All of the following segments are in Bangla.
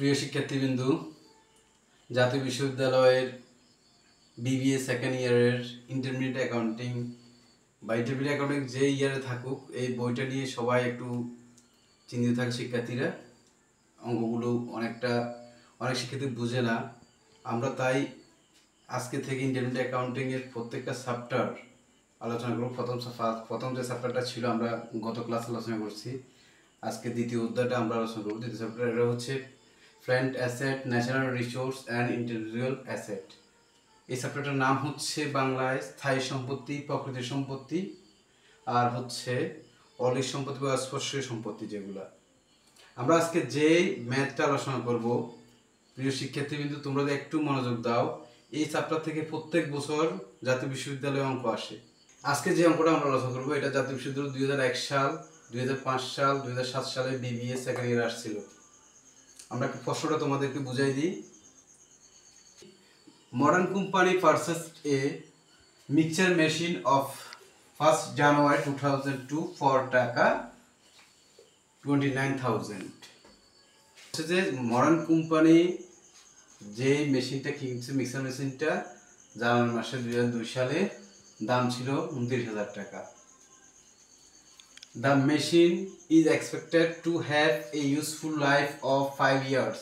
প্রিয় শিক্ষার্থীবৃন্দ, জাতীয় বিশ্ববিদ্যালয়ের বিবিএ সেকেন্ড ইয়ারের ইন্টারমিডিয়েট অ্যাকাউন্টিং বা ইন্টারমিডিয়েট অ্যাকাউন্টিং যে ইয়ারে থাকুক, এই বইটা নিয়ে সবাই একটু চিন্তিত থাকে। শিক্ষার্থীরা অঙ্কগুলো অনেক শিক্ষার্থী বুঝে না। আমরা তাই আজকে থেকে ইন্টারমিডিয়েট অ্যাকাউন্টিংয়ের প্রত্যেকটা চ্যাপ্টার আলোচনা করব। প্রথম যে চ্যাপ্টারটা ছিল আমরা গত ক্লাসে আলোচনা করছি, আজকে দ্বিতীয় অধ্যায়টা আমরা আলোচনা করব। দ্বিতীয় চ্যাপ্টার এটা হচ্ছে plant asset, natural resource and intellectual asset. এই চ্যাপ্টারটার নাম হচ্ছে বাংলায় স্থায়ী সম্পত্তি, প্রকৃতির সম্পত্তি, আর হচ্ছে অলিক সম্পত্তি বা স্পর্শীয় সম্পত্তি। যেগুলা আমরা আজকে যে ম্যাথটা আলোচনা করব, প্রিয় শিক্ষার্থীবৃন্দ তোমরা একটু মনোযোগ দাও। এই চ্যাপ্টার থেকে প্রত্যেক বছর জাতীয় বিশ্ববিদ্যালয়ে অঙ্ক আসে। আজকে যে অঙ্কটা আমরা আলোচনা করবো এটা জাতীয় বিশ্ববিদ্যালয় 2001 সাল, 2005 সাল, 2007 সালে বিবিএ সেকেন্ড ইয়ার আসছিল। আমরা প্রশ্নটা তোমাদেরকে বুঝাই দিই। Modern company purchased A mixture machine of 1st January 2002 for টাকা 29,000। যে মডার্ন কোম্পানি যে মেশিনটা কিনছে, মিক্সার মেশিনটা জানুয়ারি মাসে 2002 সালে দাম ছিল 29,000 টাকা। The machine is expected to have a useful life of 5 years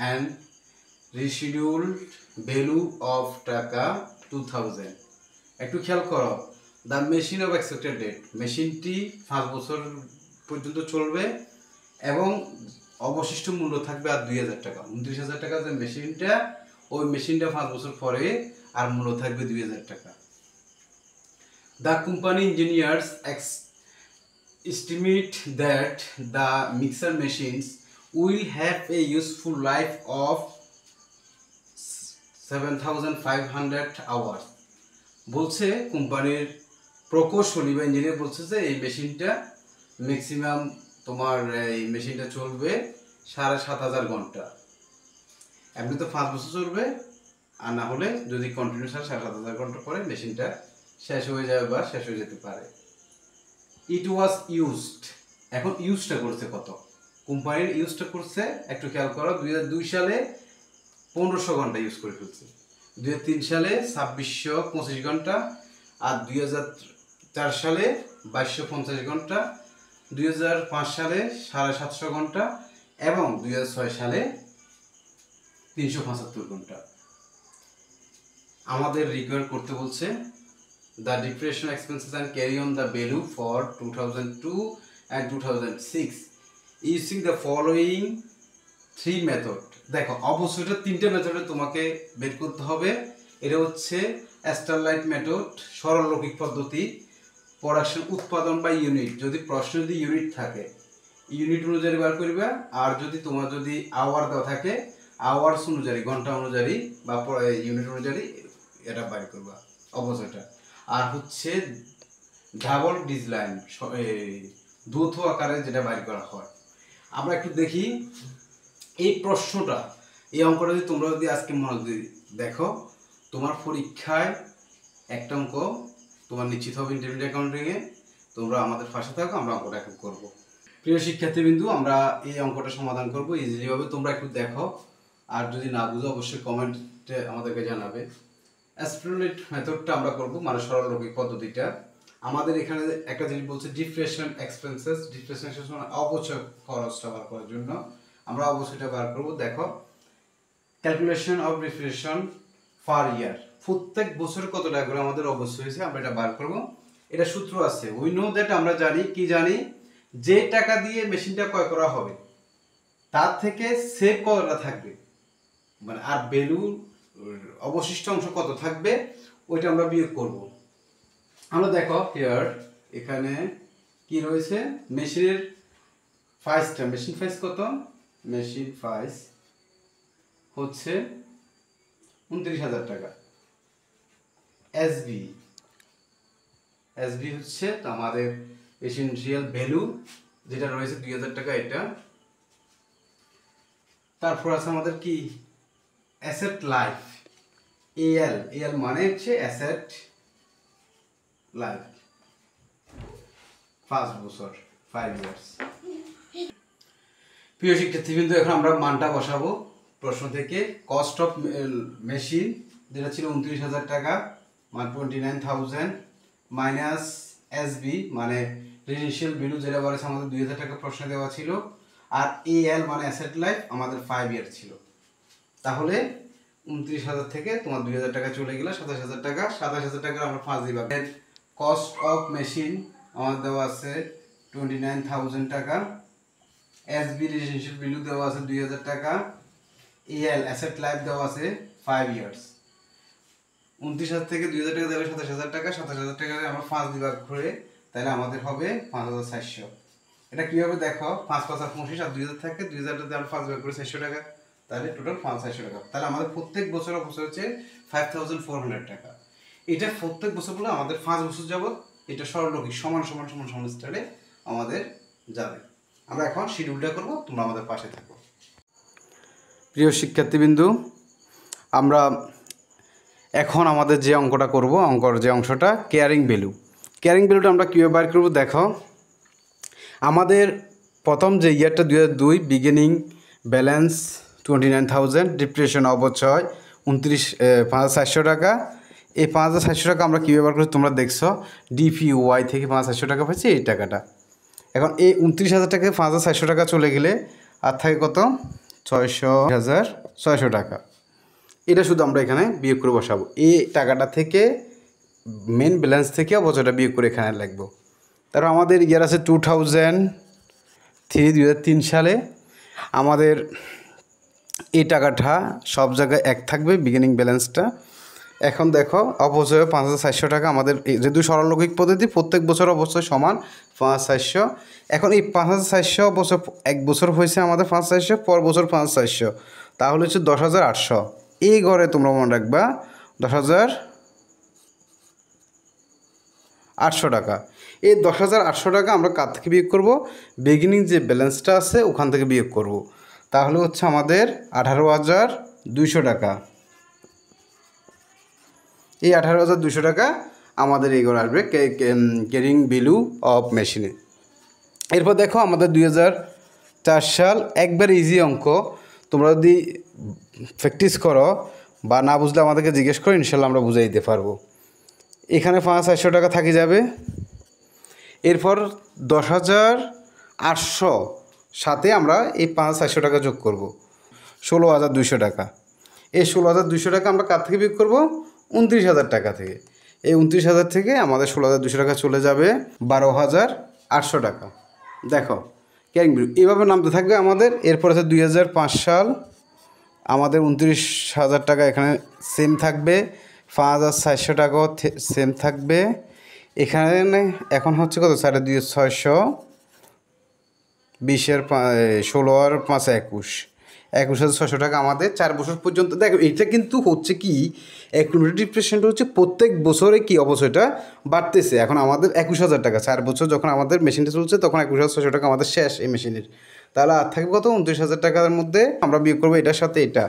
and residual value of টাকা 2000। একটু খেয়াল করো, the machine of expected date, মেশিনটি 5 বছর পর্যন্ত চলবে এবং অবশিষ্ট মূল্য থাকবে আর 2,000 টাকা। 29,000 টাকা যে মেশিনটা, ওই মেশিনটা 5 বছর পরে আর মূল্য থাকবে 2,000 টাকা। The company engineers estimate that the mixer machines will have a useful life of 7,500 hours। বলছে কোম্পানির প্রকৌশলী বা ইঞ্জিনিয়ার বলছে যে এই মেশিনটা ম্যাক্সিমাম তোমার এই মেশিনটা চলবে 7,500 ঘন্টা। এমনি তো 5 বছর চলবে, আর না হলে যদি কন্টিনিউ 7,500 ঘন্টা পরে মেশিনটা শেষ হয়ে যাবে বা শেষ হয়ে যেতে পারে। ইট ওয়াজ ইউজড, এখন ইউজটা করছে কত, কোম্পানির ইউজটা করছে একটু খেয়াল করো। 2002 সালে 1500 ঘন্টা ইউজ করে ফেলছে, 2003 সালে 2625 ঘন্টা, আর 2004 সালে 2250 ঘন্টা, 2005 সালে 750 ঘন্টা এবং 2006 সালে 375 ঘন্টা। আমাদের রিকোয়ার করতে বলছে the depreciation expenses and carry on the value for 2002 and 2006 using the following 3 method। দেখো অবশ্যই এটা 3টে মেথডে তোমাকে বের করতে হবে। এটা হচ্ছে স্টারলাইট মেথড, সরলরৈখিক পদ্ধতি, প্রোডাকশন উৎপাদন বা ইউনিট, যদি প্রশ্ন যদি ইউনিট থাকে ইউনিট অনুযায়ী বার করবে, আর যদি তোমার যদি আওয়ার দেওয়া থাকে আওয়ার্স অনুযায়ী, ঘন্টা অনুযায়ী বা ইউনিট অনুযায়ী এটা বার করবা অবশ্যইটা। আর হচ্ছে ডাবল ডিজলাইন, দ্বৈত আকারে যেটা বাইর করা হয়। আমরা একটু দেখি এই প্রশ্নটা, এই অঙ্কটা যদি তোমরা যদি আজকে মনোযোগ দেখো, তোমার পরীক্ষায় একটা অঙ্ক তোমার নিশ্চিত হবে ইন্টারমিডিয়েট অ্যাকাউন্টিংয়ে। তোমরা আমাদের পাশে থাকো, আমরা অঙ্কটা এখন করবো। প্রিয় শিক্ষার্থীবৃন্দু, আমরা এই অঙ্কটা সমাধান করবো ইজিলিভাবে, তোমরা একটু দেখো, আর যদি না বুঝো অবশ্যই কমেন্টে আমাদেরকে জানাবে। অ্যাস্ট্রোলেট মেথডটা আমরা করব, মানে সরলরৈখিক পদ্ধতিটা। আমাদের এখানে একটা জিনিস বলছে ডিপ্রেশন এক্সপেন্সেস, ডিপ্রেশন এক্সপেন্স মানে অবচয় খরচটা বার করার জন্য আমরা অবশ্যইটা বার করব। দেখো ক্যালকুলেশন অফ ডিপ্রেশন পার ইয়ার, প্রত্যেক বছর কত টাকা করে আমাদের অবশ্যই হয়েছে আমরা এটা বার করব। এটা সূত্র আছে, উই নো দ্যাট, আমরা জানি কি জানি, যে টাকা দিয়ে মেশিনটা ক্রয় করা হবে তার থেকে সেভ কতটা থাকবে, মানে আর ভ্যালু অবশিষ্ট অংশ কত থাকবে ওইটা আমরা বিয়োগ করব। আমরা দেখো হিয়ার এখানে কি রয়েছে, মেশিনের প্রাইসটা, মেশিন প্রাইস কত, মেশিন প্রাইস হচ্ছে 29,000 টাকা। এসবি হচ্ছে আমাদের এসেনশিয়াল ভ্যালু যেটা রয়েছে 2,000 টাকা এটা। তারপর আছে আমাদের কি অ্যাসেট লাইফ, এল মানে হচ্ছে অ্যাসেট লাইফ 5 বছর, 5 ইয়ার্স। প্রিয় শিক্ষার্থীবৃন্দ, এখন আমরা মানটা বসাবো প্রশ্ন থেকে। কস্ট অফ মেশিন যেটা ছিল 29,000 টাকা, মান 29,000 মাইনাস এসবি মানে রেজিডেন্সিয়াল ভ্যালু যেটা বলেছে আমাদের 2,000 টাকা প্রশ্নে দেওয়া ছিল, আর এএল মানে অ্যাসেট লাইফ আমাদের 5 ইয়ার ছিল। তাহলে 29,000 থেকে তোমার 2,000 টাকা চলে গেল, 27,000 টাকা। 27,000 টাকা আমরা 5 দিবা। কস্ট অফ মেশিন আমাদের দেওয়া আছে 29,000 টাকা, এসবি রেজিডেন্সিয়াল ভ্যালু দেওয়া আছে 2,000 টাকা, এএল অ্যাসেট লাইফ দেওয়া আছে 5 ইয়ার্স। 29,000 থেকে 2,000 টাকা দিলে 27,000 টাকা। 27,000 টাকা আমরা 5 বিভাগ করে তাহলে আমাদের হবে 5,400। এটা কিভাবে দেখো, 5 5 আর 25 আর 2,000 থাকে, 2,000 টাকা আমরা 5 বিভাগ করে 400 টাকা, তাহলে টোটাল 5,400 টাকা। তাহলে আমাদের প্রত্যেক বছর হচ্ছে 5,400 টাকা। এটা প্রত্যেক বছর বলে আমাদের 5 বছর যাবত এটা সরলরৈখিক সমান সমান সমান সমান স্টাইলে আমাদের যাবে। আমরা এখন শিডিউলটা করব, তোমরা আমাদের পাশে থাকো। প্রিয় শিক্ষার্থীবৃন্দু, আমরা এখন আমাদের যে অঙ্কটা করব, অঙ্কর যে অংশটা ক্যারিং ভ্যালু। ক্যারিং ভ্যালুটা আমরা কীভাবে বার করব দেখো। আমাদের প্রথম যে ইয়ারটা 2002, বিগিনিং ব্যালেন্স 29,000, ডিপ্রেশন অবচয় 5,400 টাকা। এই 5,400 টাকা আমরা কীভাবে বার করছি তোমরা দেখছো, ডিপিওয়াই থেকে 5,400 টাকা পাচ্ছি এই টাকাটা। এখন এই 29,000 টাকা 5,400 টাকা চলে গেলে আর থাকে কত, 600,600 টাকা। এটা শুধু আমরা এখানে বিয়োগ করে বসাবো। এই টাকাটা থেকে মেন ব্যালেন্স থেকে অবচয়টা বিয়োগ করে এখানে লিখবো। তারপর আমাদের ইয়ার আছে 2003 সালে। আমাদের এই টাকাটা সব জায়গায় এক থাকবে, বিগিনিং ব্যালেন্সটা। এখন দেখো অবচয় 5,400 টাকা। আমাদের যেহেতু সরলরৈখিক পদ্ধতি, প্রত্যেক বছর অবচয় সমান 5,400। এখন এই 5,400 বছর এক বছর হয়েছে আমাদের 5,400, পর বছর 5,400, তাহলে হচ্ছে 10,800। এই ঘরে তোমরা মনে রাখবা 10,800 টাকা। এই 10,800 টাকা আমরা কার থেকে বিয়োগ করব, বিগিনিং যে ব্যালেন্সটা আছে ওখান থেকে বিয়োগ করব। তাহলে হচ্ছে আমাদের 18,200 টাকা। এই 18,200 টাকা আমাদের এই ঘরে আসবে ক্যারিং ভ্যালু অফ মেশিনে। এরপর দেখো আমাদের 2004 সাল, একবার ইজি অঙ্ক। তোমরা যদি প্র্যাকটিস করো বা না বুঝলে আমাদেরকে জিজ্ঞেস করো, ইনশাল্লাহ আমরা বুঝাই দিতে পারবো। এখানে 5,400 টাকা থাকি যাবে। এরপর 10,800 সাথে আমরা এই 5,400 টাকা যোগ করব, 16,200 টাকা। এই 16,200 টাকা আমরা কার থেকে বিয়োগ করব, 29,000 টাকা থেকে। এই 29,000 থেকে আমাদের 16,200 টাকা চলে যাবে 12,800 টাকা। দেখো ক্যারিং ভ্যালু এইভাবে নামতে থাকবে আমাদের। এরপর আছে 2005 সাল, আমাদের 29,000 টাকা এখানে সেম থাকবে, 5,400 টাকাও সেম থাকবে এখানে। এখন হচ্ছে কত, 6,200, 20 16 আর 5 21,600 টাকা আমাদের 4 বছর পর্যন্ত। দেখো এটা কিন্তু হচ্ছে কি, অ্যাকুমুলেটিভ ডিপ্রেশনটা হচ্ছে প্রত্যেক বছরে কি অবশ্যটা বাড়তেছে। এখন আমাদের 21,000 টাকা, 4 বছর যখন আমাদের মেশিনটা চলছে তখন 21,600 টাকা আমাদের শেষ এই মেশিনের। তাহলে আর থাকবে কত, 29,000 টাকার মধ্যে আমরা বিয়োগ করবো এটার সাথে এটা।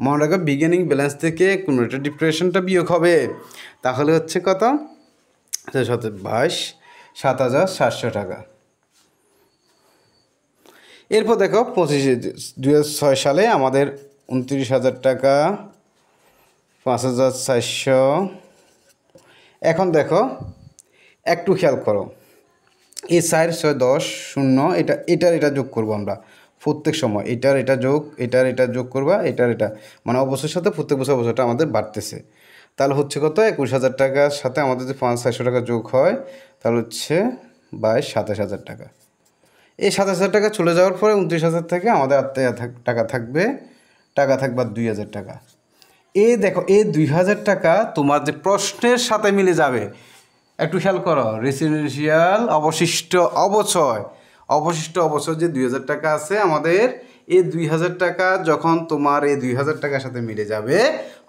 মনে রাখবে বিগিনিং ব্যালেন্স থেকে অ্যাকুমুলেটিভ ডিপ্রেশনটা বিয়োগ হবে। তাহলে হচ্ছে কত, 22, 7,700 টাকা। এরপর দেখো 2006 সালে আমাদের 29,000 টাকা, 5,400। এখন দেখো একটু খেয়াল করো, এই 4, 6, 10, 0, এটা যোগ করবো আমরা প্রত্যেক সময়। এটা যোগ, এটা যোগ করবা, এটা মানে অবশ্যের সাথে প্রত্যেক বছর অবশ্যটা আমাদের বাড়তেছে। তাহলে হচ্ছে কত, 21,000 টাকার সাথে আমাদের যে 5,400 টাকা যোগ হয়, তাহলে হচ্ছে 27,000 টাকা। এই 27,000 টাকা চলে যাওয়ার পরে 29,000 থেকে আমাদের টাকা থাকবে 2,000 টাকা। এই দেখো এই 2,000 টাকা তোমার যে প্রশ্নের সাথে মিলে যাবে। একটু খেয়াল করো, রেসিডেন্সিয়াল অবশিষ্ট অবচয় যে 2,000 টাকা আছে আমাদের, এই 2,000 টাকা যখন তোমার এই 2,000 টাকার সাথে মিলে যাবে,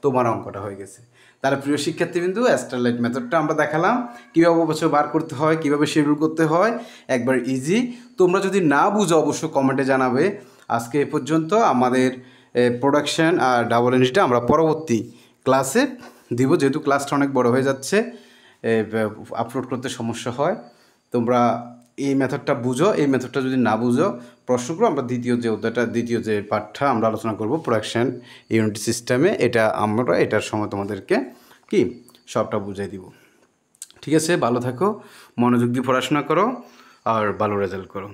তোমার অঙ্কটা হয়ে গেছে। তাহলে প্রিয় শিক্ষার্থীবৃন্দু, স্টারলাইট মেথডটা আমরা দেখালাম কীভাবে অবশ্যই বার করতে হয়, কীভাবে শিডিউল করতে হয়, একবার ইজি। তোমরা যদি না বুঝো অবশ্যই কমেন্টে জানাবে। আজকে এ পর্যন্ত। আমাদের প্রোডাকশন আর ডাবল এন্ট্রিটা আমরা পরবর্তী ক্লাসে দিব, যেহেতু ক্লাসটা অনেক বড় হয়ে যাচ্ছে, আপলোড করতে সমস্যা হয়। তোমরা এই মেথডটা বুঝো। এই মেথডটা যদি না বুঝো প্রশ্ন করো, আমরা দ্বিতীয় যে পাঠটা আমরা আলোচনা করব প্রোডাকশন ইউনিট সিস্টেমে, এটার সময় তোমাদেরকে কি সবটা বুঝিয়ে দিব। ঠিক আছে, ভালো থাকো, মনোযোগ দিয়ে পড়াশোনা করো আর ভালো রেজাল্ট করো।